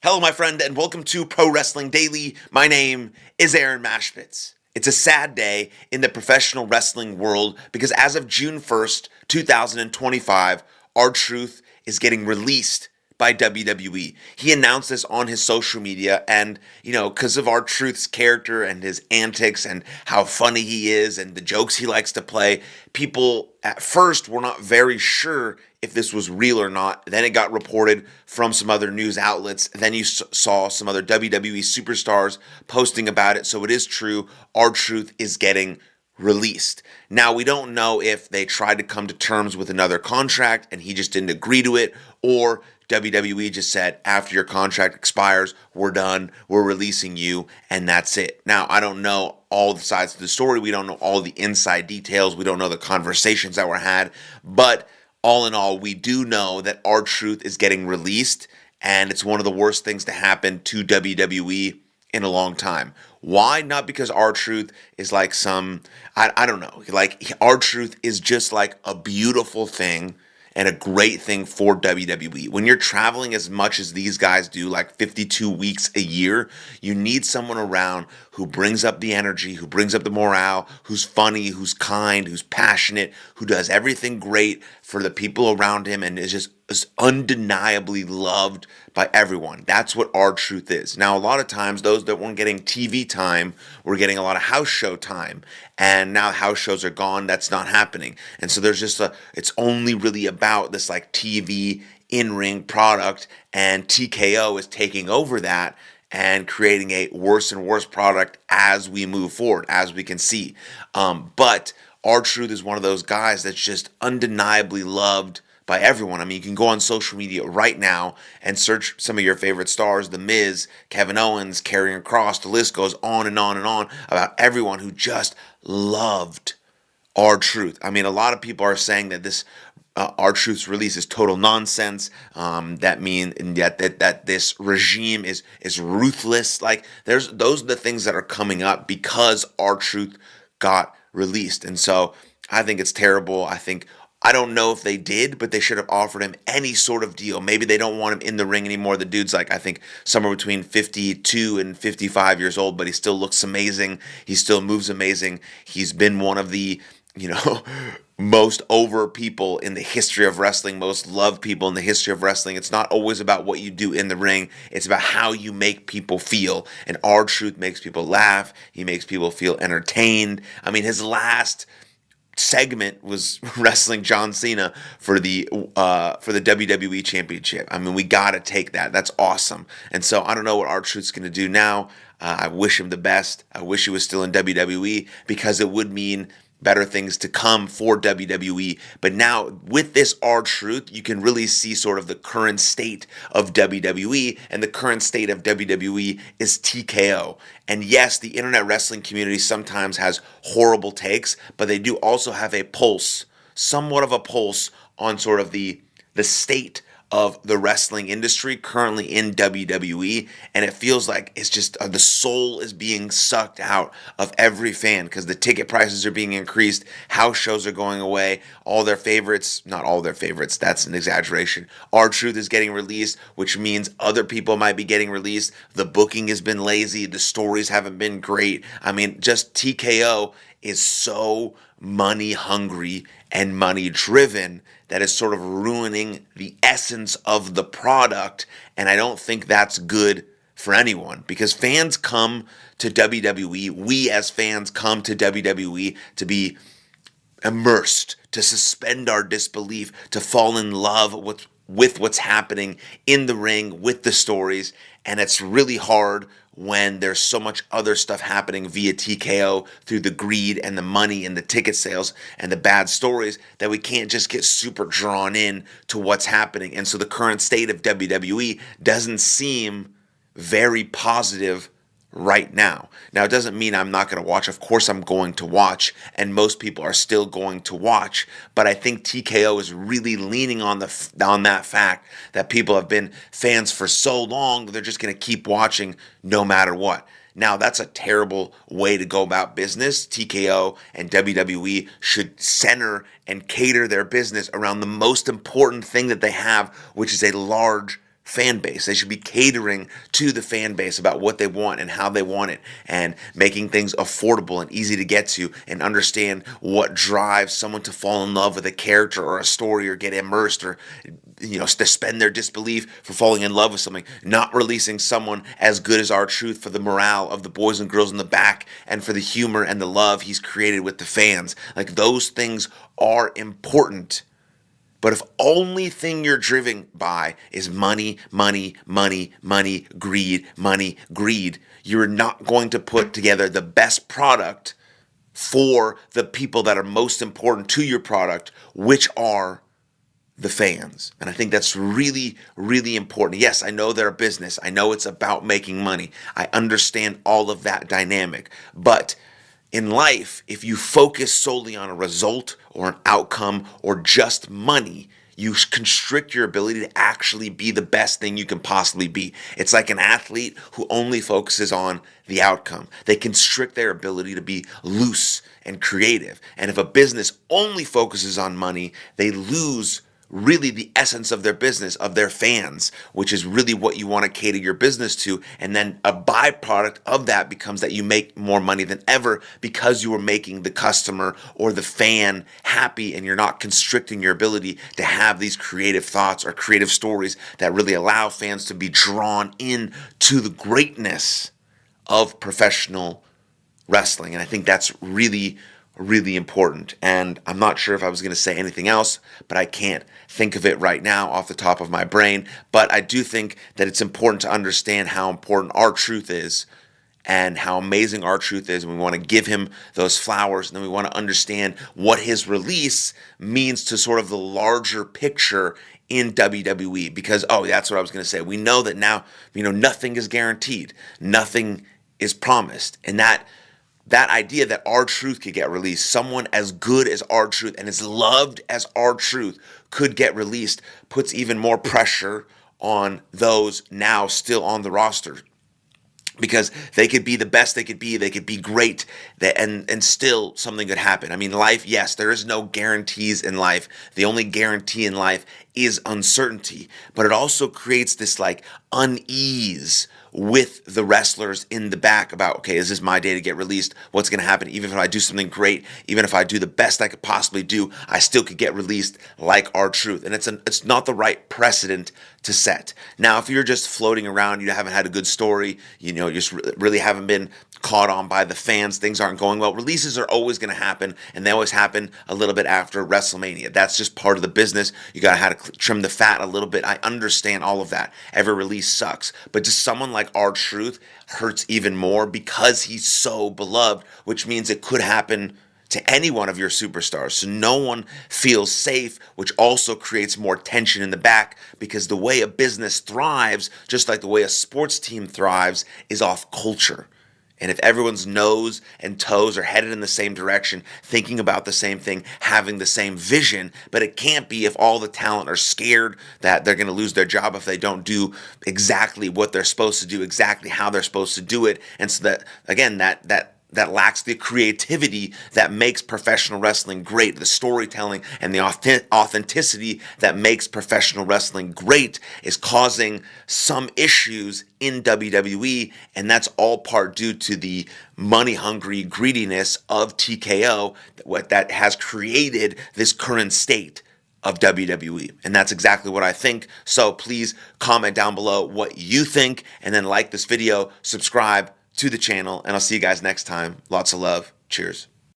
Hello, my friend, and welcome to Pro Wrestling Daily. My name is Aaron Machbitz. It's a sad day in the professional wrestling world because as of June 1st, 2025, R-Truth is getting released by WWE. He announced this on his social media, and because of R-Truth's character and his antics and how funny he is and the jokes he likes to play, people at first were not very sure if this was real or not. Then it got reported from some other news outlets. Then you saw some other WWE superstars posting about it. So it is true. R-Truth is getting released. Now, we don't know if they tried to come to terms with another contract and he just didn't agree to it, or WWE just said, after your contract expires, we're done, we're releasing you, and that's it. Now, I don't know all the sides of the story. We don't know all the inside details. We don't know the conversations that were had. But all in all, we do know that R-Truth is getting released, and it's one of the worst things to happen to WWE in a long time. Why? Not because R-Truth is like I don't know. Like, R-Truth is just like a beautiful thing and a great thing for WWE. When you're traveling as much as these guys do, like 52 weeks a year, you need someone around who brings up the energy, who brings up the morale, who's funny, who's kind, who's passionate, who does everything great for the people around him and is undeniably loved by everyone. That's what R-Truth is. Now, a lot of times, those that weren't getting TV time were getting a lot of house show time. And now house shows are gone. That's not happening. And so there's it's only really about this like TV in-ring product, and TKO is taking over that and creating a worse and worse product as we move forward, as we can see. But R-Truth is one of those guys that's just undeniably loved by everyone. I mean, you can go on social media right now and search some of your favorite stars, The Miz, Kevin Owens, Karrion Kross, the list goes on and on and on about everyone who just loved R-Truth. I mean, a lot of people are saying that this R-Truth's release is total nonsense. That means that this regime is ruthless. Like, those are the things that are coming up because R-Truth got released. And so I think it's terrible. I don't know if they did, but they should have offered him any sort of deal. Maybe they don't want him in the ring anymore. The dude's like, I think, somewhere between 52 and 55 years old, but he still looks amazing. He still moves amazing. He's been one of the, most over people in the history of wrestling, most loved people in the history of wrestling. It's not always about what you do in the ring. It's about how you make people feel. And R-Truth makes people laugh. He makes people feel entertained. I mean, his last segment was wrestling John Cena for the WWE Championship. I mean, we got to take that. That's awesome. And so I don't know what R-Truth's going to do now. I wish him the best. I wish he was still in WWE because it would mean better things to come for WWE. But now with this R-Truth, you can really see sort of the current state of WWE, and the current state of WWE is TKO. And yes, the internet wrestling community sometimes has horrible takes, but they do also have a pulse, somewhat of a pulse on sort of the state of the wrestling industry currently in WWE, and it feels like it's just the soul is being sucked out of every fan because the ticket prices are being increased, house shows are going away, all their favorites, not all their favorites, that's an exaggeration. R-Truth is getting released, which means other people might be getting released. The booking has been lazy, the stories haven't been great. I mean, just TKO is so money hungry and money driven that is sort of ruining the essence of the product, and I don't think that's good for anyone because fans come to WWE, we as fans come to WWE to be immersed, to suspend our disbelief, to fall in love with what's happening in the ring, with the stories, and it's really hard when there's so much other stuff happening via TKO through the greed and the money and the ticket sales and the bad stories that we can't just get super drawn in to what's happening. And so the current state of WWE doesn't seem very positive right now. Now, it doesn't mean I'm not going to watch. Of course, I'm going to watch, and most people are still going to watch. But I think TKO is really leaning on that fact that people have been fans for so long, they're just going to keep watching no matter what. Now, that's a terrible way to go about business. TKO and WWE should center and cater their business around the most important thing that they have, which is a large fan base. They should be catering to the fan base about what they want and how they want it, and making things affordable and easy to get to, and understand what drives someone to fall in love with a character or a story, or get immersed, or suspend their disbelief for falling in love with something. Not releasing someone as good as R-Truth for the morale of the boys and girls in the back, and for the humor and the love he's created with the fans. Like, those things are important. But if only thing you're driven by is money, money, money, money, greed, you're not going to put together the best product for the people that are most important to your product, which are the fans. And I think that's really, really important. Yes, I know they're a business. I know it's about making money. I understand all of that dynamic. But in life, if you focus solely on a result or an outcome or just money, you constrict your ability to actually be the best thing you can possibly be. It's like an athlete who only focuses on the outcome. They constrict their ability to be loose and creative. And if a business only focuses on money, they lose really the essence of their business, of their fans, which is really what you want to cater your business to. And then a byproduct of that becomes that you make more money than ever, because you are making the customer or the fan happy, and you're not constricting your ability to have these creative thoughts or creative stories that really allow fans to be drawn in to the greatness of professional wrestling. And I think that's really, really important. And I'm not sure if I was going to say anything else, but I can't think of it right now off the top of my brain. But I do think that it's important to understand how important R-Truth is, and how amazing R-Truth is. And we want to give him those flowers, and then we want to understand what his release means to sort of the larger picture in WWE. Because, that's what I was going to say. We know that now, nothing is guaranteed. Nothing is promised. And that idea that R-Truth could get released, someone as good as R-Truth and as loved as R-Truth could get released, puts even more pressure on those now still on the roster. Because they could be the best they could be great, and still something could happen. I mean, life, yes, there is no guarantees in life. The only guarantee in life is uncertainty. But it also creates this unease with the wrestlers in the back about, okay, is this my day to get released? What's going to happen? Even if I do something great, even if I do the best I could possibly do, I still could get released like R-Truth. And it's not the right precedent to set. Now, if you're just floating around, you haven't had a good story, you just really haven't been caught on by the fans, things aren't going well, releases are always going to happen, and they always happen a little bit after WrestleMania. That's just part of the business. You got to have to trim the fat a little bit. I understand all of that. Every release sucks. But just someone like R-Truth hurts even more because he's so beloved, which means it could happen to any one of your superstars. So no one feels safe, which also creates more tension in the back, because the way a business thrives, just like the way a sports team thrives, is off culture. And if everyone's nose and toes are headed in the same direction, thinking about the same thing, having the same vision, but it can't be if all the talent are scared that they're going to lose their job if they don't do exactly what they're supposed to do, exactly how they're supposed to do it. And so that, again, that lacks the creativity that makes professional wrestling great, the storytelling and the authenticity that makes professional wrestling great, is causing some issues in WWE, and that's all part due to the money-hungry greediness of TKO, that has created this current state of WWE. And that's exactly what I think. So please comment down below what you think, and then like this video, subscribe to the channel, and I'll see you guys next time. Lots of love. Cheers.